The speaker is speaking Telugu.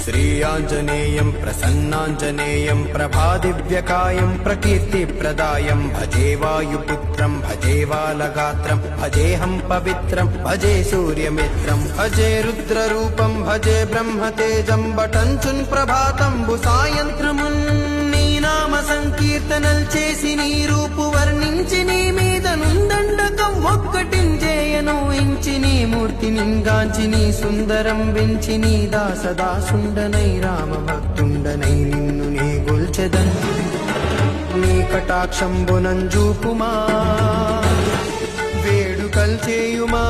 श्रीयाञ्जनेयं प्रसन्नाञ्जनेयं प्रभादिव्यकायं प्रकीर्तिप्रदायं भजे वायुपुत्रं भजे बालगात्रं भजेऽहं पवित्रं भजे सूर्यमित्रं भजे रुद्ररूपं भजे ब्रह्मतेजं बटञ्चुन् ప్రభాతంబు సాయంత్రమున్ నీ నామ సంకీర్తనల్ చేసి నీ రూపు వర్ణించి నీ మీద నుందండకం ఒక్కటించేయను ఇంచి నీ మూర్తి నింగాంచి నీ సుందరం వెంచి నీ దాసదాసుండనై రామ భక్తుండనై నిన్ను నే గొల్చెదన్ నీ కటాక్షంబునంజూపుమా వేడుకల్ చేయుమా